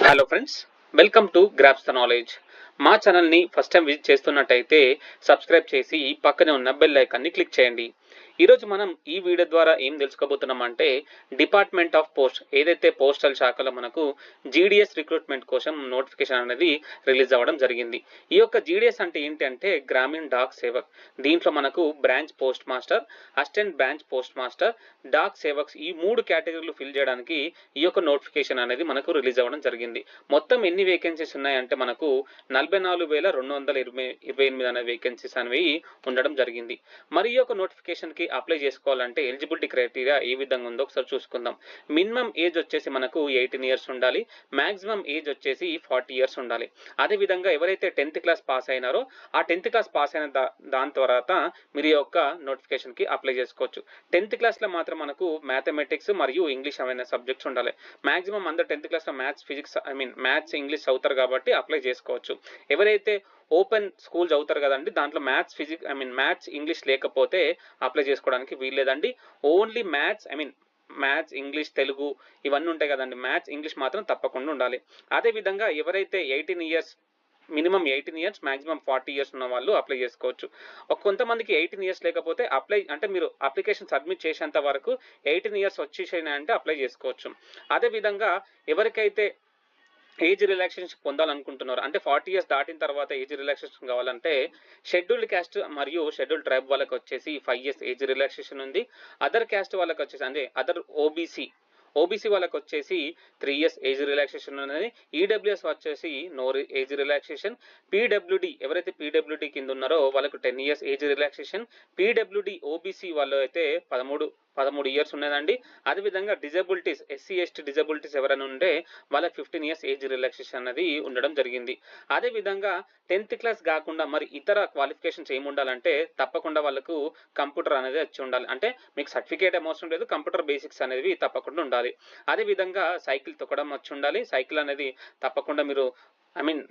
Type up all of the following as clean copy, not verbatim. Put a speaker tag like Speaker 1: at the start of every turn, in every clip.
Speaker 1: Hello friends, welcome to grasp the knowledge. మా ఛానల్ని first time visit చేస్తున్నట్టయితే subscribe చేసి పక్కనే ఉన్న బెల్ ఐకాన్ని క్లిక్ చేయండి. ఈరోజు మనం ఈ వీడియో ద్వారా ఏం తెలుసుకోబోతున్నాం అంటే డిపార్ట్మెంట్ ఆఫ్ పోస్ట్ ఏదైతే పోస్టల్ శాఖలో మనకు జీడిఎస్ రిక్రూట్మెంట్ కోసం నోటిఫికేషన్ అనేది రిలీజ్ అవ్వడం జరిగింది. ఈ యొక్క జీడిఎస్ అంటే ఏంటి అంటే గ్రామీణ డాక్ సేవక్. దీంట్లో మనకు branch post master, assistant branch post master, Dak Sevaks ఈ 3 కేటగిరీలు ఫిల్ చేయడానికి ఈ యొక్క నోటిఫికేషన్ అనేది మనకు రిలీజ్ అవ్వడం జరిగింది. మొత్తం ఎన్ని వేకెన్సీస్ ఉన్నాయంటే మనకు 44,228 అనే వేకెన్సీస్ అనేవి ఉండడం జరిగింది. మరి ఈ యొక్క నోటిఫికేషన్ కి అప్లై చేసుకోవాలంటే ఎలిజిబిలిటీ క్రైటీరియా ఏ విధంగా ఉందో ఒకసారి చూసుకుందాం. మినిమం ఏజ్ వచ్చేసి మనకు 18 ఇయర్స్ ఉండాలి. మాక్సిమం ఏజ్ వచ్చేసి 40 ఇయర్స్ ఉండాలి. అదే విధంగా ఎవరైతే 10th క్లాస్ పాస్ అయినారో ఆ 10th క్లాస్ పాస్ అయిన దాని తర్వాత మీరు ఈ యొక్క నోటిఫికేషన్ కి అప్లై చేసుకోవచ్చు. 10th క్లాస్ లో మాత్రం మనకు మ్యాథమెటిక్స్ మరియు ఇంగ్లీష్ అనే సబ్జెక్ట్స్ ఉండాలి. మాక్సిమం అందరు 10th క్లాస్ లో మ్యాథ్స్ ఇంగ్లీష్ చదువుతారు కాబట్టి అప్లై చేసుకోవచ్చు. ఎవరైతే ఓపెన్ స్కూల్ చదువుతారు కదండి, దాంట్లో మ్యాథ్స్ ఇంగ్లీష్ లేకపోతే అప్లై చేసుకోవడానికి వీల్లేదండి. ఓన్లీ మ్యాథ్స్ ఇంగ్లీష్ తెలుగు ఇవన్నీ ఉంటాయి కదండి, మ్యాథ్స్ ఇంగ్లీష్ మాత్రం తప్పకుండా ఉండాలి. అదే విధంగా ఎవరైతే 18 years minimum 18 years maximum 40 years ఉన్న వాళ్ళు అప్లై చేసుకోవచ్చు. కొంతమందికి 18 ఇయర్స్ లేకపోతే మీరు అప్లికేషన్ సబ్మిట్ చేసేంత వరకు 18 ఇయర్స్ వచ్చేసాయంటే అప్లై చేసుకోవచ్చు. అదే విధంగా ఎవరికైతే ఏజ్ రిలాక్సేషన్ పొందాలనుకుంటున్నారు అంటే 40 ఇయర్స్ దాటిన తర్వాత ఏజ్ రిలాక్సేషన్ కావాలంటే షెడ్యూల్డ్ క్యాస్ట్ మరియు షెడ్యూల్డ్ ట్రైబ్ వాళ్ళకి వచ్చేసి 5 ఇయర్స్ ఏజ్ రిలాక్సేషన్ ఉంది. అదర్ క్యాస్ట్ వాళ్ళకి వచ్చేసి అంటే అదర్ ఓబీసీ వాళ్ళకి వచ్చేసి 3 ఇయర్స్ ఏజ్ రిలాక్సేషన్ ఉన్నది. ఈడబ్ల్యూఎస్ వచ్చేసి నో ఏజ్ రిలాక్సేషన్. పీడబ్ల్యూడి ఎవరైతే పీడబ్ల్యూడి కింద ఉన్నారో వాళ్ళకు 10 years age relaxation. PWD OBC వాళ్ళు అయితే 13 ఇయర్స్ ఉన్నదండి. అదేవిధంగా డిజబిలిటీస్ ఎస్సీ ఎస్టీ డిజబిలిటీస్ ఎవరైనా ఉంటే వాళ్ళకి 15 ఇయర్స్ ఏజ్ రిలాక్సేషన్ అనేది ఉండడం జరిగింది. అదేవిధంగా 10th క్లాస్ కాకుండా మరి ఇతర క్వాలిఫికేషన్స్ ఏమి ఉండాలంటే తప్పకుండా వాళ్ళకు కంప్యూటర్ అనేది వచ్చి ఉండాలి. అంటే మీకు సర్టిఫికేట్ అవసరం లేదు, కంప్యూటర్ బేసిక్స్ అనేవి తప్పకుండా ఉండాలి. అదేవిధంగా సైకిల్ తొక్కడం వచ్చి ఉండాలి. సైకిల్ అనేది తప్పకుండా మీరు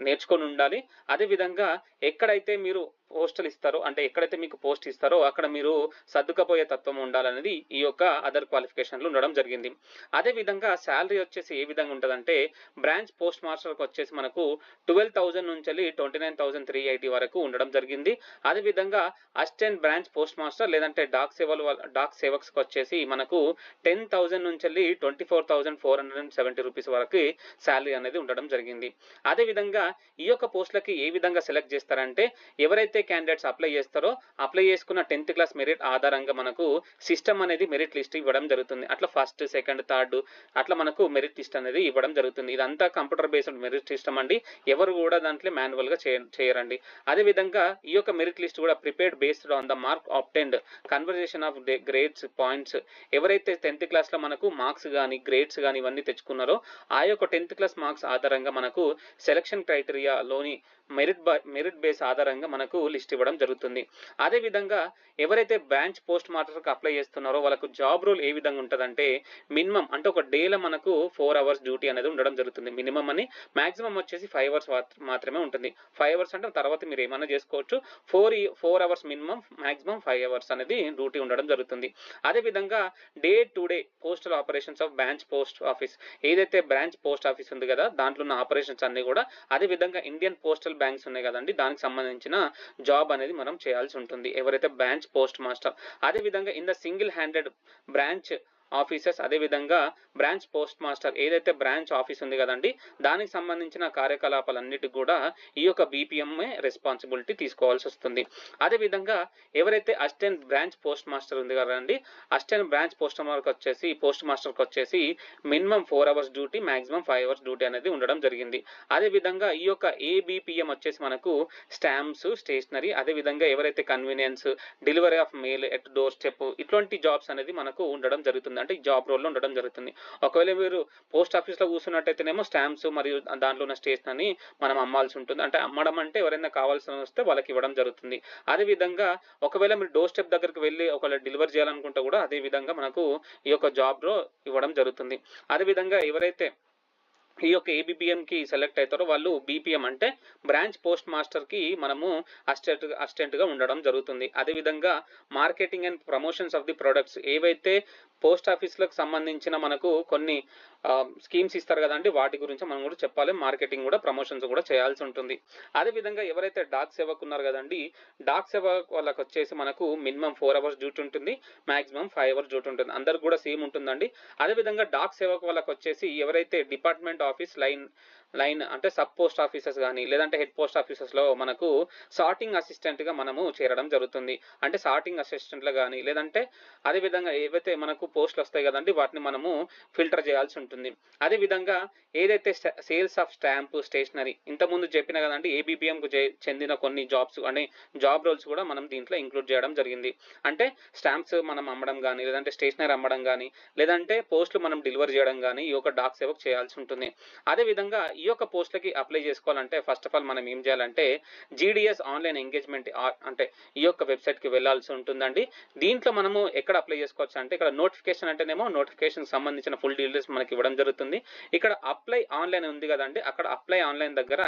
Speaker 1: నేర్చుకొని ఉండాలి. అదేవిధంగా ఎక్కడైతే మీరు పోస్టల్ ఇస్తారో అంటే ఎక్కడైతే మీకు పోస్ట్ ఇస్తారో అక్కడ మీరు సర్దుకపోయే తత్వం ఉండాలనేది ఈ యొక్క అదర్ క్వాలిఫికేషన్లు ఉండడం జరిగింది. అదేవిధంగా శాలరీ వచ్చేసి ఏ విధంగా ఉంటుందంటే బ్రాంచ్ పోస్ట్ మాస్టర్కి వచ్చేసి మనకు 12,000 నుంచి 29,380 వరకు ఉండడం జరిగింది. అదేవిధంగా అసిస్టెంట్ బ్రాంచ్ పోస్ట్ మాస్టర్ లేదంటే డాక్ సేవక్స్కి వచ్చేసి మనకు 10,000 నుంచి 24,470 రూపీస్ వరకు శాలరీ అనేది ఉండడం జరిగింది. అదేవిధంగా ఈ యొక్క పోస్టులకి ఏ విధంగా సెలెక్ట్ చేస్తారంటే ఎవరైతే క్యాండిడేట్స్ అప్లై చేస్తారో అప్లై చేసుకున్న 10th క్లాస్ మెరిట్ ఆధారంగా మనకు సిస్టమ్ అనేది మెరిట్ లిస్ట్ ఇవ్వడం జరుగుతుంది. అట్లా ఫస్ట్ సెకండ్ థర్డ్ అట్లా మనకు మెరిట్ లిస్ట్ అనేది ఇవ్వడం జరుగుతుంది. ఇదంతా కంప్యూటర్ బేస్డ్ మెరిట్ సిస్టమ్ అండి. ఎవరు కూడా దాంట్లో మాన్యువల్ గా చేయరండి. అదేవిధంగా ఈ యొక్క మెరిట్ లిస్ట్ కూడా prepared based on the mark obtained conversion of grades points. ఎవరైతే 10th క్లాస్ లో మనకు మార్క్స్ కానీ గ్రేడ్స్ కానీ ఇవన్నీ తెచ్చుకున్నారో ఆ యొక్క 10th క్లాస్ మార్క్స్ ఆధారంగా మనకు సెలక్షన్ క్రైటీరియాలోని మెరిట్ బేస్ ఆధారంగా మనకు లిస్ట్ ఇవ్వడం జరుగుతుంది. అదేవిధంగా ఎవరైతే బ్రాంచ్ పోస్ట్ మాస్టర్కి అప్లై చేస్తున్నారో వాళ్ళకు జాబ్ రోల్ ఏ విధంగా ఉంటుందంటే మినిమం అంటే ఒక డేలో మనకు 4 అవర్స్ డ్యూటీ అనేది ఉండడం జరుగుతుంది. మినిమం అని మాక్సిమం వచ్చేసి 5 అవర్స్ మాత్రమే ఉంటుంది. 5 అవర్స్ అంటే తర్వాత మీరు ఏమైనా చేసుకోవచ్చు. 4 అవర్స్ మినిమం, మాక్సిమం 5 అవర్స్ అనేది డ్యూటీ ఉండడం జరుగుతుంది. అదేవిధంగా day to day postal operations of branch post office ఏదైతే బ్రాంచ్ పోస్ట్ ఆఫీస్ ఉంది కదా దాంట్లో ఉన్న ఆపరేషన్స్ అన్ని కూడా అదేవిధంగా ఇండియన్ పోస్టల్ బ్యాంక్స్ ఉన్నాయి కదండి దానికి సంబంధించిన జాబ్ అనేది మనం చేయాల్సి ఉంటుంది ఎవరైతే బ్రాంచ్ పోస్ట్ మాస్టర్. అదేవిధంగా in the single handed branch officers అదేవిధంగా బ్రాంచ్ పోస్ట్ మాస్టర్ ఏదైతే బ్రాంచ్ ఆఫీస్ ఉంది కదండి దానికి సంబంధించిన కార్యకలాపాలన్నిటికి కూడా ఈ యొక్క బీపీఎంఏ రెస్పాన్సిబిలిటీ తీసుకోవాల్సి వస్తుంది. అదేవిధంగా ఎవరైతే అసిస్టెంట్ బ్రాంచ్ పోస్ట్ మాస్టర్ ఉంది కదండి అసిస్టెంట్ బ్రాంచ్ పోస్ట్ మాస్టర్కి వచ్చేసి minimum 4 hours duty, maximum 5 hours duty అనేది ఉండడం జరిగింది. అదేవిధంగా ఈ యొక్క ఏబిపిఎం వచ్చేసి మనకు స్టాంప్స్, స్టేషనరీ, అదేవిధంగా ఎవరైతే convenience, delivery of mail at door step ఇట్లాంటి జాబ్స్ అనేది మనకు ఉండడం జరుగుతుంది. అంటే జాబ్ రోల్లో ఉండడం జరుగుతుంది. ఒకవేళ మీరు పోస్ట్ ఆఫీస్ లో కూర్చున్నట్టయితేనేమో స్టాంప్స్ మరియు దాంట్లో ఉన్న స్టేషనరీ మనం అమ్మాల్సి ఉంటుంది. అంటే అమ్మడం అంటే ఎవరైనా కావాల్సిన వస్తే వాళ్ళకి ఇవ్వడం జరుగుతుంది. అదేవిధంగా ఒకవేళ మీరు డోర్ స్టెప్ దగ్గరికి వెళ్ళి ఒకవేళ డెలివరీ చేయాలనుకుంటే కూడా అదే విధంగా మనకు ఈ యొక్క జాబ్ లో ఇవ్వడం జరుగుతుంది. అదేవిధంగా ఎవరైతే ఈ యొక్క ఏబిపిఎం కి సెలెక్ట్ అవుతారో వాళ్ళు బీపీఎం అంటే బ్రాంచ్ పోస్ట్ మాస్టర్ కి మనము అసిస్టెంట్ గా ఉండడం జరుగుతుంది. అదేవిధంగా marketing and promotions of the products ఏవైతే పోస్ట్ ఆఫీస్‌లకు సంబంధించిన మనకు కొన్ని స్కీమ్స్ ఇస్తారు కదండీ! వాటి గురించి మనం కూడా చెప్పాలి. మార్కెటింగ్ కూడా, ప్రమోషన్స్ కూడా చేయాల్సి ఉంటుంది. అదే విధంగా ఎవరైతే డాక్ సేవక్ ఉన్నారు కదండీ! డాక్ సేవక్ వాళ్ళకొచ్చేసి మనకు మినిమమ్ 4 అవర్స్ డ్యూటీ ఉంటుంది. మాక్సిమం 5 అవర్స్ డ్యూటీ ఉంటుంది. అందరికి కూడా సేమ్ ఉంటుందండి. అదే విధంగా డాక్ సేవక్ వాళ్ళకొచ్చేసి ఎవరైతే డిపార్ట్మెంట్ ఆఫీస్ లైన్ అంటే సబ్ పోస్ట్ ఆఫీసెస్ గాని, లేదంటే హెడ్ పోస్ట్ ఆఫీసెస్‌లో మనకు సార్టింగ్ అసిస్టెంట్‌గా మనము చేరడం జరుగుతుంది. అంటే సార్టింగ్ అసిస్టెంట్‌లు గాని, లేదంటే అదే విధంగా ఏవైతే మనకు పోస్టులు వస్తాయి కదండీ! వాటిని మనము ఫిల్టర్ చేయాల్సి ఉంటుంది. అదే విధంగా ఏదైతే సేల్స్ ఆఫ్ స్టాంప్, స్టేషనరీ ఇంతకుముందు చెప్పిన కదండీ! ఏబీపీఎంకు చెందిన కొన్ని జాబ్స్ అనే జాబ్ రోల్స్ కూడా మనం దీంట్లో ఇంక్లూడ్ చేయడం జరిగింది. అంటే స్టాంప్స్ మనం అమ్మడం గాని, లేదంటే స్టేషనరీ అమ్మడం గాని, లేదంటే పోస్టులు మనం డెలివర్ చేయడం గాని ఈ యొక్క డాక్ సేవకు చేయాల్సి ఉంటుంది. అదే విధంగా ఈ యొక్క పోస్టులకి అప్లై చేసుకోవాలంటే ఫస్ట్ ఆఫ్ ఆల్ మనం ఏం చేయాలంటే జీడీఎస్ ఆన్లైన్ ఎంగేజ్మెంట్ అంటే ఈ యొక్క వెబ్సైట్‌కి వెళ్ళాల్సి ఉంటుందండి. దీంట్లో మనము ఎక్కడ అప్లై చేసుకోవచ్చు అంటే ఇక్కడ నోటిఫికేషన్ అంటేనేమో నోటిఫికేషన్‌కి సంబంధించిన ఫుల్ డీటెయిల్స్ మనకి ఇవ్వడం జరుగుతుంది. ఇక్కడ అప్లై ఆన్లైన్ ఉంది కదండీ! అక్కడ అప్లై ఆన్లైన్ దగ్గర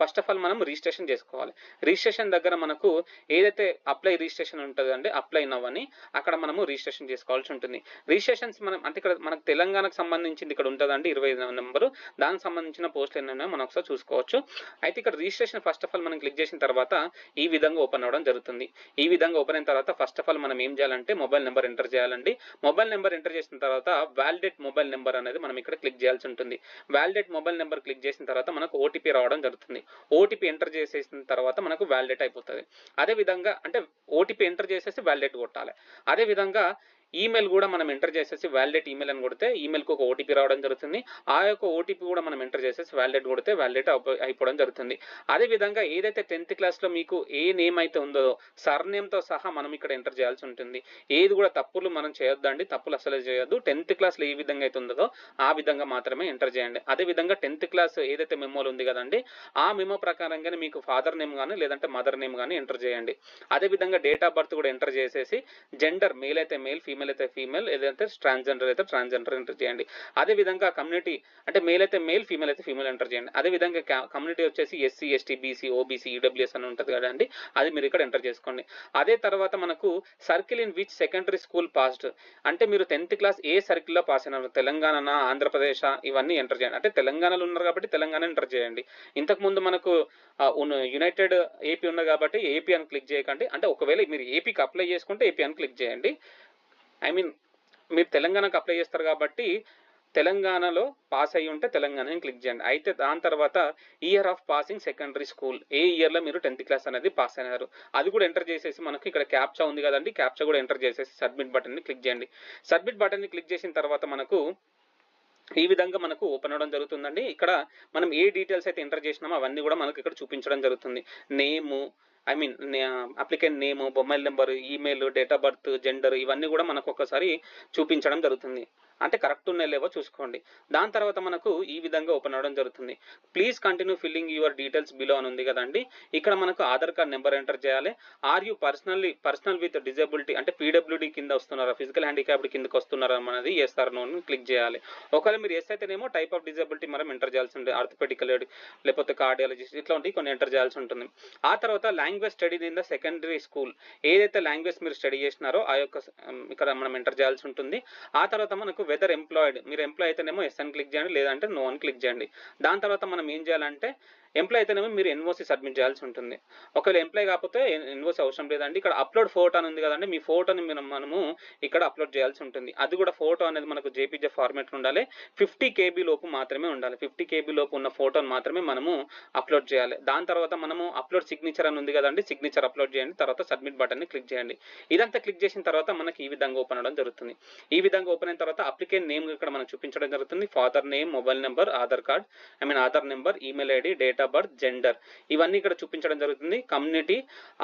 Speaker 1: ఫస్ట్ ఆఫ్ ఆల్ మనం రిజిస్ట్రేషన్ చేసుకోవాలి. రిజిస్ట్రేషన్ దగ్గర మనకు ఏదైతే అప్లై రిజిస్ట్రేషన్ ఉంటదండి, అప్లై నౌ అని అక్కడ మనము రిజిస్ట్రేషన్ చేసుకోవాల్సి ఉంటుంది. రిజిస్ట్రేషన్స్ మనం అంటే ఇక్కడ మనకు తెలంగాణకు సంబంధించింది ఇక్కడ ఉంటదండి 25 నంబరు. దానికి సంబంధించిన పోస్టులు ఎన్ని ఉన్నాయో మనం ఒకసారి చూసుకోవచ్చు. అయితే ఇక్కడ రిజిస్ట్రేషన్ ఫస్ట్ ఆఫ్ ఆల్ మనం క్లిక్ చేసిన తర్వాత ఈ విధంగా ఓపెన్ అవ్వడం జరుగుతుంది. ఈ విధంగా ఓపెన్ అయిన తర్వాత ఫస్ట్ ఆఫ్ ఆల్ మనం ఏం చేయాలంటే మొబైల్ నెంబర్ ఎంటర్ చేయాలండి. మొబైల్ నెంబర్ ఎంటర్ చేసిన తర్వాత వాలిడేట్ మొబైల్ నెంబర్ అనేది మనం ఇక్కడ క్లిక్ చేయాల్సి ఉంటుంది. వాలిడేట్ మొబైల్ నెంబర్ క్లిక్ చేసిన తర్వాత మనకు ఓటీపీ రావడం జరుగుతుంది. ఓటీపీ ఎంటర్ చేసేసిన తర్వాత మనకు వాలిడేట్ అయిపోతుంది. అదే విధంగా అంటే ఓటీపీ ఎంటర్ చేసేసి వాలిడేట్ కొట్టాలి. అదే విధంగా ఈమెయిల్ కూడా మనం ఎంటర్ చేసేసి వాలిడేట్ ఈమెయిల్ అని కొడితే ఈమెయిల్కి ఒక ఓటీపీ రావడం జరుగుతుంది. ఆ యొక్క ఓటీపీ కూడా మనం ఎంటర్ చేసేసి వాలిడేట్ కొడితే వాలిడేట్ అయిపోవడం జరుగుతుంది. అదే విధంగా ఏదైతే 10th క్లాస్లో మీకు ఏ నేమ్ అయితే ఉందో సర్నేమ్తో సహా మనం ఇక్కడ ఎంటర్ చేయాల్సి ఉంటుంది. ఏది కూడా తప్పులు మనం చేయొద్దండి, తప్పులు అసలే చేయొద్దు. 10th క్లాస్లో ఏ విధంగా అయితే ఉందో ఆ విధంగా మాత్రమే ఎంటర్ చేయండి. అదే విధంగా 10th క్లాస్ ఏదైతే మెమోలు ఉంది కదండి, ఆ మెమో ప్రకారంగానే మీకు ఫాదర్ నేమ్ కానీ లేదంటే మదర్ నేమ్ కానీ ఎంటర్ చేయండి. అదే విధంగా డేట్ ఆఫ్ బర్త్ కూడా ఎంటర్ చేసేసి జెండర్ మేల్ అయితే మేల్, ఫీమేల్ అయితే ఫీమేల్, ఏదైతే ట్రాన్స్జెండర్ అయితే ట్రాన్స్జెండర్ ఎంటర్ చేయండి. అదే విధంగా కమ్యూనిటీ అంటే మేల్ అయితే మేల్, ఫీమేల్ అయితే ఫీమేల్ ఎంటర్ చేయండి. అదే విధంగా కమ్యూనిటీ వచ్చేసి SC, ST, BC, OBC, EWS అని ఉంటుంది కదండి, అది మీరు ఇక్కడ ఎంటర్ చేసుకోండి. అదే తర్వాత మనకు circle in which secondary school passed అంటే మీరు 10th క్లాస్ ఏ సర్కిల్లో పాస్ అయినారు, తెలంగాణ, ఆంధ్రప్రదేశ్ ఇవన్నీ ఎంటర్ చేయండి. అంటే తెలంగాణలో ఉన్నారు కాబట్టి తెలంగాణ ఎంటర్ చేయండి. ఇంతకుముందు మనకు యునైటెడ్ ఏపీ ఉంది కాబట్టి ఏపీ అని క్లిక్ చేయకండి. అంటే ఒకవేళ మీరు ఏపీకి అప్లై చేసుకుంటే ఏపీ అని క్లిక్ చేయండి. మీరు తెలంగాణకు అప్లై చేస్తారు కాబట్టి తెలంగాణలో పాస్ అయ్యి ఉంటే తెలంగాణని క్లిక్ చేయండి. అయితే దాని తర్వాత year of passing secondary school, ఏ ఇయర్లో మీరు 10th క్లాస్ అనేది పాస్ అయినారు అది కూడా ఎంటర్ చేసేసి మనకు ఇక్కడ క్యాప్చా ఉంది కదండి, క్యాప్చా కూడా ఎంటర్ చేసేసి సబ్మిట్ బటన్ని క్లిక్ చేయండి. సబ్మిట్ బటన్ని క్లిక్ చేసిన తర్వాత మనకు ఈ విధంగా మనకు ఓపెన్ అవ్వడం జరుగుతుందండి. ఇక్కడ మనం ఏ డీటెయిల్స్ అయితే ఎంటర్ చేసినామో అవన్నీ కూడా మనకు ఇక్కడ చూపించడం జరుగుతుంది. నేము applicant name, mobile number, email, date of birth, gender ఇవన్నీ కూడా మనకు ఒకసారి చూపించడం జరుగుతుంది. అంటే కరెక్ట్ ఉన్నాయో లేవో చూసుకోండి. దాని తర్వాత మనకు ఈ విధంగా ఓపెన్ అవ్వడం జరుగుతుంది. Please continue filling your details below అని ఉంది కదండి, ఇక్కడ మనకు ఆధార్ కార్డ్ నెంబర్ ఎంటర్ చేయాలి. Are you personal with disability అంటే పీడబ్ల్యూడీ కింద వస్తున్నారా, ఫిజికల్ హ్యాండిక్యాప్డ్ కిందకి వస్తున్నారా అనేది ఎస్ ఆర్ నో అని క్లిక్ చేయాలి. ఒకవేళ మీరు ఎస్ అయితేనేమో టైప్ ఆఫ్ డిజబిలిటీ మనం ఎంటర్ చేయాల్సి ఉంటుంది. ఆర్థోపెడికల్ లేకపోతే కార్డియాలజిస్ట్ ఇట్లాంటివి కొన్ని ఎంటర్ చేయాల్సి ఉంటుంది. ఆ తర్వాత language study in the secondary school, ఏదైతే లాంగ్వేజ్ మీరు స్టడీ చేసినారో ఆ యొక్క ఇక్కడ మనం ఎంటర్ చేయాల్సి ఉంటుంది. ఆ తర్వాత మనకు వెదర్ ఎంప్లాయిడ్, మీరు ఎంప్లాయ్ అయితేనేమో ఎస్ అని క్లిక్ చేయండి, లేదంటే నో అని క్లిక్ చేయండి. దాని తర్వాత మనం ఏం చేయాలంటే ఎంప్లాయ్ అయితేనేమో మీరు ఎన్ఓసి సబ్మిట్ చేయాల్సి ఉంటుంది. ఒకవేళ ఎంప్లాయ్ కాకపోతే ఎన్ఓసి అవసరం లేదండి. ఇక్కడ అప్లోడ్ ఫోటో అని ఉంది కదండి, మీ ఫోటోని మనము ఇక్కడ అప్లోడ్ చేయాల్సి ఉంటుంది. అది కూడా ఫోటో అనేది మనకు జేపీజే ఫార్మాట్లో ఉండాలి. 50 KB లోపు మాత్రమే ఉండాలి. 50 KB లోపు ఉన్న ఫోటోని మాత్రమే మనము అప్లోడ్ చేయాలి. దాని తర్వాత మనము అప్లోడ్ సిగ్నేచర్ అని ఉంది కదండి, సిగ్నేచర్ అప్లోడ్ చేయండి. తర్వాత సబ్మిట్ బటన్ని క్లిక్ చేయండి. ఇదంతా క్లిక్ చేసిన తర్వాత మనకి ఈ విధంగా ఓపెన్ అవడం జరుగుతుంది. ఈ విధంగా ఓపెన్ అయిన తర్వాత అప్లికెంట్ నేమ్ ఇక్కడ మనం చూపించడం జరుగుతుంది. Father name, mobile number, Aadhaar card Aadhaar number, email ID, date of birth, gender ఇవన్నీ ఇక్కడ చూపించడం జరుగుతుంది. Community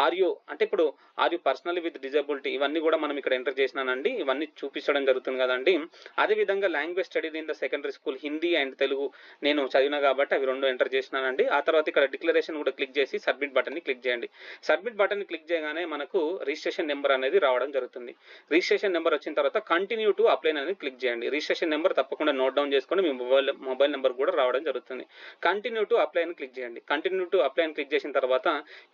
Speaker 1: are you personal with disability ఇవన్నీ కూడా మనం ఇక్కడ ఎంటర్ చేసినానండి, ఇవన్నీ చూపించడం జరుగుతుంది కదండి. అదే విధంగా language study in the secondary school, Hindi and Telugu నేను చదివినా కాబట్టి అవి రెండు ఎంటర్ చేసినానండి. ఆ తర్వాత ఇక్కడ డిక్లరేషన్ కూడా క్లిక్ చేసి సబ్మిట్ బటన్ని క్లిక్ చేయండి. సబ్మిట్ బటన్ని క్లిక్ చేయగానే మనకు రిజిస్ట్రేషన్ నెంబర్ అనేది రావడం జరుగుతుంది. రిజిస్ట్రేషన్ నెంబర్ వచ్చిన తర్వాత కంటిన్యూ టు అప్లై అనేది క్లిక్ చేయండి. రిజిస్ట్రేషన్ నెంబర్ తప్పకుండా నోట్ డౌన్ చేసుకోండి, మీ మొబైల్ నెంబర్ కూడా రావడం జరుగుతుంది. కంటిన్యూ టు అప్లై అని క్లిక్ క్లిక్ చేయండి. కంటిన్యూ టు అప్లై అని క్లిక్ చేసిన తర్వాత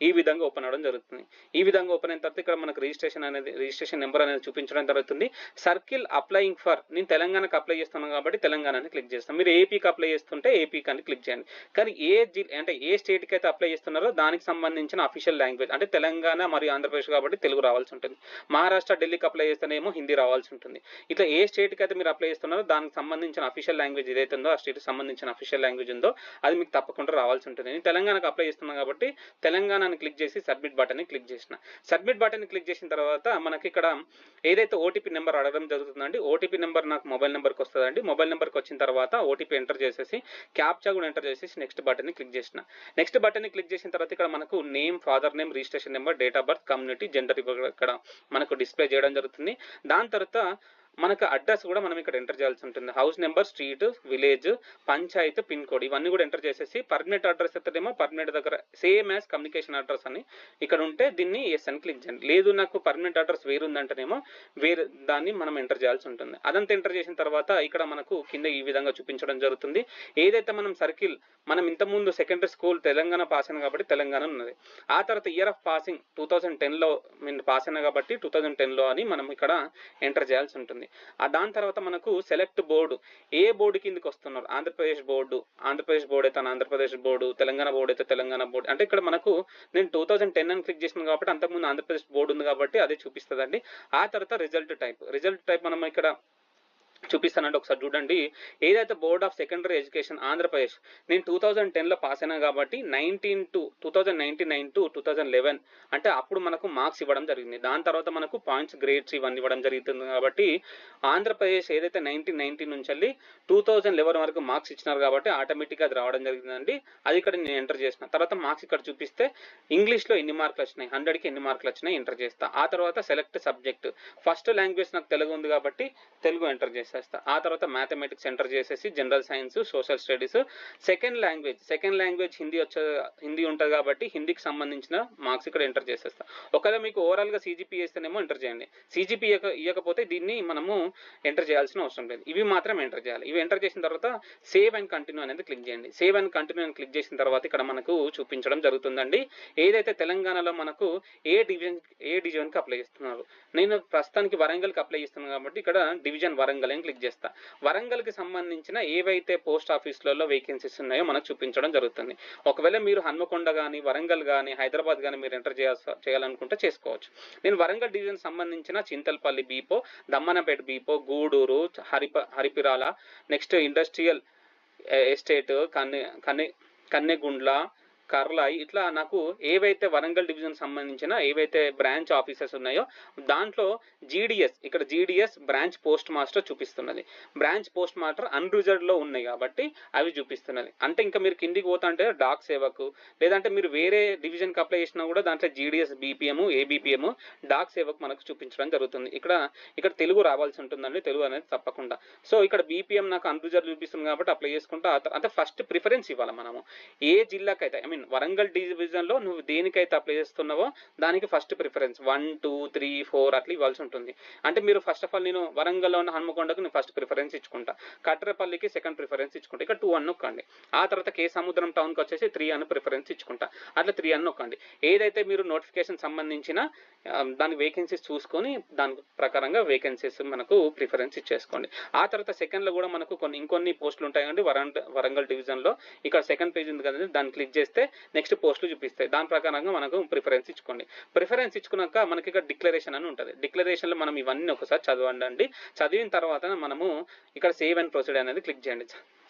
Speaker 1: ఈ విధంగా ఓపెన్ అవ్వడం జరుగుతుంది. ఈ విధంగా ఓపెన్ అయిన తర్వాత ఇక్కడ మనకు రిజిస్ట్రేషన్ నెంబర్ అనేది చూపించడం జరుగుతుంది. సర్కిల్ అప్లయింగ్ ఫర్, నేను తెలంగాణకు అప్లై చేస్తున్నాను కాబట్టి తెలంగాణని క్లిక్ చేస్తాను. మీరు ఏపీకి అప్లై చేస్తుంటే ఏపీకి అని క్లిక్ చేయండి. కానీ ఏ స్టేట్కి అయితే అప్లై చేస్తున్నారో దానికి సంబంధించిన అఫీషియల్ లాంగ్వేజ్, అంటే తెలంగాణ మరియు ఆంధ్రప్రదేశ్ కాబట్టి తెలుగు రావాల్సి ఉంటుంది. మహారాష్ట్ర, ఢిల్లీకి అప్లై చేస్తేనేమో హిందీ రావాల్సి ఉంటుంది. ఇట్లా ఏ స్టేట్కి అయితే మీరు అప్లై చేస్తున్నారో దానికి సంబంధించిన అఫీషియల్ లాంగ్వేజ్ ఏదైతే ఉందో, ఆ స్టేట్కి సంబంధించిన అఫీషియల్ లాంగ్వేజ్ ఉందో అది మీకు తప్పకుండా రావాల్సి ఉంటుంది. నేను తెలంగాణకు అప్లై చేస్తున్నాను కాబట్టి తెలంగాణని క్లిక్ చేసి సబ్మిట్ బటన్ని క్లిక్ చేసిన. సబ్మిట్ బటన్ని క్లిక్ చేసిన తర్వాత మనకి ఇక్కడ ఏదైతే ఓటీపీ నెంబర్ అడగడం జరుగుతుందండి, ఓటీపీ నెంబర్ నాకు మొబైల్ నెంబర్కి వస్తుందండి. మొబైల్ నెంబర్కి వచ్చిన తర్వాత ఓటీపీ ఎంటర్ చేసేసి క్యాప్చా కూడా ఎంటర్ చేసేసి నెక్స్ట్ బటన్ని క్లిక్ చేసిన. నెక్స్ట్ బటన్ని క్లిక్ చేసిన తర్వాత ఇక్కడ మనకు name, father name, registration number, date of birth, community, gender ఇక్కడ మనకు డిస్ప్లే చేయడం జరుగుతుంది. దాని తర్వాత మనకు అడ్రస్ కూడా మనం ఇక్కడ ఎంటర్ చేయాల్సి ఉంటుంది. House number, street, village, Panchayat, pin code ఇవన్నీ కూడా ఎంటర్ చేసేసి పర్మనెంట్ అడ్రస్ అయితేనేమో పర్మనెంట్ దగ్గర సేమ్ యాజ్ కమ్యూనికేషన్ అడ్రస్ అని ఇక్కడ ఉంటే దీన్ని ఎస్ అని క్లిక్ చేయండి. లేదు నాకు పర్మనెంట్ అడ్రస్ వేరు ఉందంటేనేమో వేరే దాన్ని మనం ఎంటర్ చేయాల్సి ఉంటుంది. అదంతా ఎంటర్ చేసిన తర్వాత ఇక్కడ మనకు కింద ఈ విధంగా చూపించడం జరుగుతుంది. ఏదైతే మనం సర్కిల్ మనం ఇంతకుముందు సెకండరీ స్కూల్ తెలంగాణ పాస్ అయినా కాబట్టి తెలంగాణ ఉన్నది. ఆ తర్వాత ఇయర్ ఆఫ్ పాసింగ్ 2010లో నేను పాస్ అయినా కాబట్టి 2010లో అని మనం ఇక్కడ ఎంటర్ చేయాల్సి ఉంటుంది. దాని తర్వాత మనకు సెలెక్ట్ బోర్డు, ఏ బోర్డు కిందకి వస్తున్నారు, ఆంధ్రప్రదేశ్ బోర్డు అయితే ఆంధ్రప్రదేశ్ బోర్డు, తెలంగాణ బోర్డు అయితే తెలంగాణ బోర్డు. అంటే ఇక్కడ మనకు నేను 2010 అని క్లిక్ చేసిన కాబట్టి అంతకుముందు ఆంధ్రప్రదేశ్ బోర్డు ఉంది కాబట్టి అదే చూపిస్తుందండి. ఆ తర్వాత రిజల్ట్ టైప్ మనం ఇక్కడ చూపిస్తానండి, ఒకసారి చూడండి. ఏదైతే board of secondary education Andhra Pradesh, నేను 2010లో పాస్ అయినా కాబట్టి 2009 to 2011 అంటే అప్పుడు మనకు మార్క్స్ ఇవ్వడం జరిగింది. దాని తర్వాత మనకు పాయింట్స్, గ్రేడ్స్ ఇవన్నీ ఇవ్వడం జరుగుతుంది. కాబట్టి ఆంధ్రప్రదేశ్ ఏదైతే 1990 నుంచి వెళ్ళి 2011 వరకు మార్క్స్ ఇచ్చినారు కాబట్టి ఆటోమేటిక్గా అది రావడం జరిగిందండి. అది ఇక్కడ నేను ఎంటర్ చేసిన తర్వాత మార్క్స్ ఇక్కడ చూపిస్తే ఇంగ్లీష్లో ఎన్ని మార్కులు వచ్చినాయి, 100కి ఎన్ని మార్కులు వచ్చినాయి ఎంటర్ చేస్తా. ఆ తర్వాత సెలెక్ట్ సబ్జెక్ట్, ఫస్ట్ లాంగ్వేజ్ నాకు తెలుగు ఉంది కాబట్టి తెలుగు ఎంటర్ చేస్తా. ఆ తర్వాత మ్యాథమెటిక్స్ ఎంటర్ చేసేసి general science, social studies. Second language Hindi ఉంటుంది కాబట్టి హిందీకి సంబంధించిన మార్క్స్ ఇక్కడ ఎంటర్ చేసేస్తా. ఒకవేళ మీకు ఓవరాల్గా సిజిపి వేస్తేనేమో ఎంటర్ చేయండి, సిజిపి ఇవ్వకపోతే దీన్ని మనము ఎంటర్ చేయాల్సిన అవసరం లేదు. ఇవి మాత్రం ఎంటర్ చేయాలి. ఇవి ఎంటర్ చేసిన తర్వాత సేవ్ అండ్ కంటిన్యూ అనేది క్లిక్ చేయండి. సేవ్ అండ్ కంటిన్యూ అని క్లిక్ చేసిన తర్వాత ఇక్కడ మనకు చూపించడం జరుగుతుందండి. ఏదైతే తెలంగాణలో మనకు ఏ డివిజన్కి అప్లై చేస్తున్నారు, నేను ప్రస్తుతానికి వరంగల్కి అప్లై చేస్తున్నాను కాబట్టి ఇక్కడ డివిజన్ వరంగల్ అని క్లిక్ చేస్తా. వరంగల్కి సంబంధించిన ఏవైతే పోస్ట్ ఆఫీసులలో వేకెన్సీస్ ఉన్నాయో మనకు చూపించడం జరుగుతుంది. ఒకవేళ మీరు హన్మకొండ కానీ, వరంగల్ కానీ, హైదరాబాద్ కానీ మీరు ఎంటర్ చేయాలనుకుంటే చేసుకోవచ్చు. నేను వరంగల్ డివిజన్ సంబంధించిన చింతల్పల్లి బీపో, దమ్మనపేట బీపో, Gudur, Haripirala, next industrial estate, Kannegundla, Karlayi, ఇట్లా నాకు ఏవైతే వరంగల్ డివిజన్ సంబంధించిన ఏవైతే బ్రాంచ్ ఆఫీసెస్ ఉన్నాయో దాంట్లో జీడిఎస్ బ్రాంచ్ పోస్ట్ మాస్టర్ చూపిస్తున్నది. బ్రాంచ్ పోస్ట్ మాస్టర్ అన్రిజర్వ్డ్లో ఉన్నాయి కాబట్టి అవి చూపిస్తున్నది. అంటే ఇంకా మీరు కిందికి పోతా అంటే డాక్ సేవకు, లేదంటే మీరు వేరే డివిజన్కి అప్లై చేసినా కూడా దాంట్లో జీడిఎస్ బీపీఎం, ఏబీపీఎం, డాక్ సేవకు మనకు చూపించడం జరుగుతుంది. ఇక్కడ తెలుగు రావాల్సి ఉంటుందండి, తెలుగు అనేది తప్పకుండా. సో ఇక్కడ బీపీఎం నాకు అన్రిజర్వ్ చూపిస్తుంది కాబట్టి అప్లై చేసుకుంటా. అంటే ఫస్ట్ ప్రిఫరెన్స్ ఇవ్వాలి మనము. ఏ జిల్లాకైతే వరంగల్ డివిజన్లో నువ్వు దేనికైతే అప్లై చేస్తున్నావో దానికి ఫస్ట్ ప్రిఫరెన్స్ 1, 2, 3, 4 అట్లా ఇవ్వాల్సి ఉంటుంది. అంటే మీరు ఫస్ట్ ఆఫ్ ఆల్ నేను వరంగల్లో ఉన్న హన్మకొండకు నేను ఫస్ట్ ప్రిఫరెన్స్ ఇచ్చుకుంటా, కట్రపల్లికి సెకండ్ ప్రిఫరెన్స్ ఇచ్చుకుంటా, ఇక్కడ 2 అని నొక్కండి. ఆ తర్వాత కే సముద్రం టౌన్కి వచ్చేసి 3 అని ప్రిఫరెన్స్ ఇచ్చుకుంటా, అట్లా 3 అని నొక్కండి. ఏదైతే మీరు నోటిఫికేషన్ సంబంధించిన దాని వేకెన్సీస్ చూసుకొని దాని ప్రకారంగా వేకెన్సీస్ మనకు ప్రిఫరెన్స్ ఇచ్చేసుకోండి. ఆ తర్వాత సెకండ్లో కూడా మనకు ఇంకొన్ని పోస్టులు ఉంటాయండి వరంగల్ డివిజన్లో. ఇక్కడ సెకండ్ పేజ్ ఉంది కదండి, దాన్ని క్లిక్ చేస్తే నెక్స్ట్ పోస్టులు చూపిస్తాయి. దాని ప్రకారంగా మనకు ప్రిఫరెన్స్ ఇచ్చుకోండి. ప్రిఫరెన్స్ ఇచ్చుకున్నాక మనకి ఇక్కడ డిక్లరేషన్ అని ఉంటుంది. డిక్లరేషన్లో మనం ఇవన్నీ ఒకసారి చదవండి. చదివిన తర్వాత మనము ఇక్కడ సేవ్ అండ్ ప్రొసీడ్ అనేది క్లిక్ చేయండి.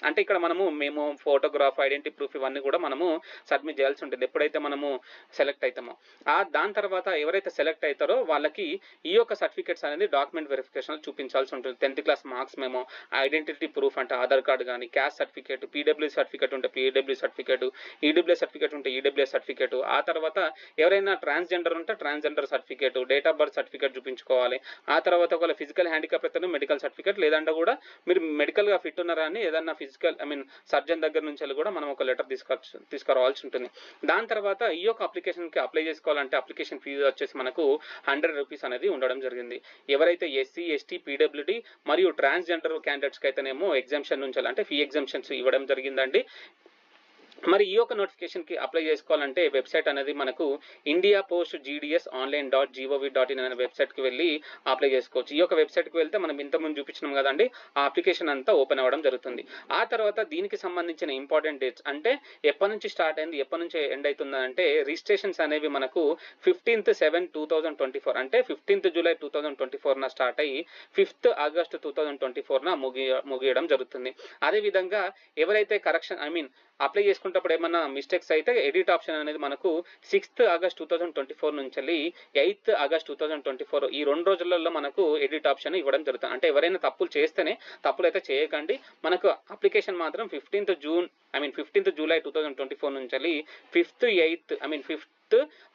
Speaker 1: అంటే ఇక్కడ మేము ఫోటోగ్రాఫ్, ఐడెంటిటీ ప్రూఫ్ ఇవన్నీ కూడా మనము సబ్మిట్ చేయాల్సి ఉంటుంది ఎప్పుడైతే మనము సెలెక్ట్ అవుతామో. దాని తర్వాత ఎవరైతే సెలెక్ట్ అవుతారో వాళ్ళకి ఈ యొక్క సర్టిఫికేట్స్ అనేది డాక్యుమెంట్ వెరిఫికేషన్ చూపించాల్సి ఉంటుంది. 10th class marks memo, identity proof అంటే ఆధార్ కార్డు కానీ, క్యాస్ట్ సర్టిఫికేట్, పీడబ్ల్యూఎస్ సర్టిఫికేట్ ఉంటే పీడబ్ల్యూఎస్ సర్టిఫికేట్, ఈడబ్ల్యూఎస్ సర్టిఫికేట్ ఉంటే ఈడబ్ల్యూఎస్ సర్టిఫికేట్. ఆ తర్వాత ఎవరైనా ట్రాన్స్జెండర్ ఉంటే transgender certificate, date of birth certificate చూపించుకోవాలి. ఆ తర్వాత ఒకవేళ ఫిజికల్ హ్యాండిక్యాప్ అయితే మెడికల్ సర్టిఫికేట్, లేదంటే కూడా మీరు మెడికల్గా ఫిట్ ఉన్నారా అని ఏదన్నా సర్జన్ దగ్గర నుంచి కూడా మనం ఒక లెటర్ తీసుకురావాల్సి ఉంటుంది. దాని తర్వాత ఈ యొక్క అప్లికేషన్కి అప్లై చేసుకోవాలంటే అప్లికేషన్ ఫీజు వచ్చేసి మనకు 100 రూపీస్ అనేది ఉండడం జరిగింది. ఎవరైతే ఎస్సీ, ఎస్టీ, పీడబ్ల్యూడీ మరియు ట్రాన్స్జెండర్ క్యాండిడేట్స్కి అయితేనేమో ఎగ్జామ్షన్ నుంచి అంటే ఫీ ఎగ్జామ్షన్స్ ఇవ్వడం జరిగిందండి. మరి ఈ యొక్క నోటిఫికేషన్కి అప్లై చేసుకోవాలంటే వెబ్సైట్ అనేది మనకు India post GDS online .gov.in అనే వెబ్సైట్కి వెళ్ళి అప్లై చేసుకోవచ్చు. ఈ యొక్క వెబ్సైట్కి వెళ్తే మనం ఇంతకుముందు చూపించినాం కదండి, ఆ అప్లికేషన్ అంతా ఓపెన్ అవ్వడం జరుగుతుంది. ఆ తర్వాత దీనికి సంబంధించిన ఇంపార్టెంట్ డేట్స్ అంటే ఎప్పటి నుంచి స్టార్ట్ అయింది, ఎప్పటి నుంచి ఎండ్ అవుతుంది అంటే రిజిస్ట్రేషన్స్ అనేవి మనకు 15/7/2024 అంటే 15th జూలై 2024 స్టార్ట్ అయ్యి 5th ఆగస్ట్ 2024 ముగియడం జరుగుతుంది. అదేవిధంగా ఎవరైతే అప్లై చేసుకునేటప్పుడు ఏమన్నా మిస్టేక్స్ అయితే ఎడిట్ ఆప్షన్ అనేది మనకు 6th ఆగస్ట్ 2024 నుంచి 8th ఆగస్ట్ 2024 ఈ 2 రోజులలో మనకు ఎడిట్ ఆప్షన్ ఇవ్వడం జరుగుతుంది. అంటే ఎవరైనా తప్పులు చేస్తేనే, తప్పులు అయితే చేయకండి, మనకు అప్లికేషన్ మాత్రం 15th జూలై 2024 నుంచి 5th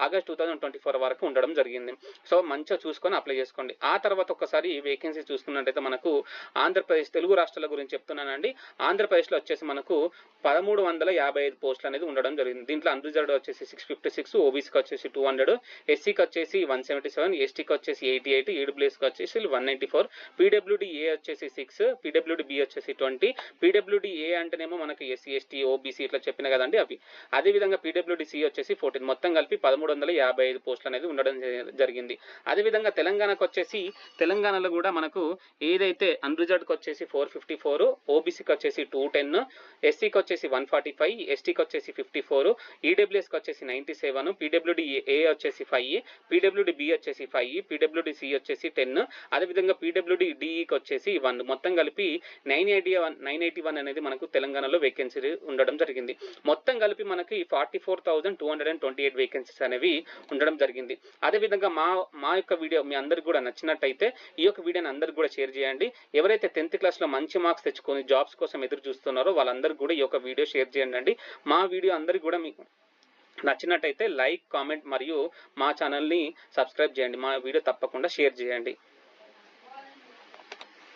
Speaker 1: ఆగస్ట్ 2024 వరకు ఉండడం జరిగింది. సో మంచిగా చూసుకొని అప్లై చేసుకోండి. ఆ తర్వాత ఒకసారి వేకెన్సీ చూసుకున్నట్టయితే మనకు ఆంధ్రప్రదేశ్ తెలుగు రాష్ట్రాల గురించి చెప్తున్నానండి. ఆంధ్రప్రదేశ్లో వచ్చేసి మనకు 1355 పోస్టులు అనేది ఉండడం జరిగింది. దీంట్లో అన్రిజర్వ్డ్ వచ్చేసి 656, ఓబీసీకి వచ్చేసి 200, ఎస్సీకి వచ్చేసి 177, ఎస్టీకి వచ్చేసి 88, ఈడబ్ల్యూఎస్కి వచ్చేసి 194, పీడబ్ల్యూడీఏ వచ్చేసి 6, పీడబ్ల్యూడీబీ వచ్చేసి 20, పీడబ్ల్యూడీఏ అంటేనేమో మనకు ఎస్సీ, ఎస్టీ, ఓబీసీ ఇట్లా చెప్పిన కదండి అవి. అదేవిధంగా పీడబ్ల్యూడీసీ వచ్చేసి 14, మొత్తం కలిపి 1355 పోస్టులు అనేది ఉండడం జరిగింది. అదేవిధంగా తెలంగాణకు వచ్చేసి తెలంగాణలో కూడా మనకు ఏదైతే అన్రిజర్వ్డ్కి వచ్చేసి 454, ఓబీసీకి వచ్చేసి 210, ఎస్సీకి వచ్చేసి 145, ఎస్టీకి వచ్చేసి 54, ఈడబ్ల్యూఎస్కి వచ్చేసి 97, పీడబ్ల్యూడీఏ వచ్చేసి 5, పీడబ్ల్యూడీబీ వచ్చేసి 5, పీడబ్ల్యూడీసీ వచ్చేసి 10, అదేవిధంగా పీడబ్ల్యూడీడీఈకి వచ్చేసి 1, మొత్తం కలిపి 981 అనేది మనకు తెలంగాణలో వేకెన్సీ ఉండడం జరిగింది. మొత్తం కలిపి మనకి 44,228 వేకెన్సీస్ అనేవి ఉండడం జరిగింది. అదేవిధంగా మా యొక్క వీడియో మీ అందరికి కూడా నచ్చినట్టయితే ఈ యొక్క వీడియోని అందరికి కూడా షేర్ చేయండి. ఎవరైతే 10th క్లాస్లో మంచి మార్క్స్ తెచ్చుకొని జాబ్స్ కోసం ఎదురు చూస్తున్నారో వాళ్ళందరికీ కూడా ఈ యొక్క వీడియో షేర్ చేయండి. మా వీడియో అందరికి కూడా మీకు నచ్చినట్టయితే లైక్, కామెంట్ మరియు మా ఛానల్ని సబ్స్క్రైబ్ చేయండి. మా వీడియో తప్పకుండా షేర్ చేయండి.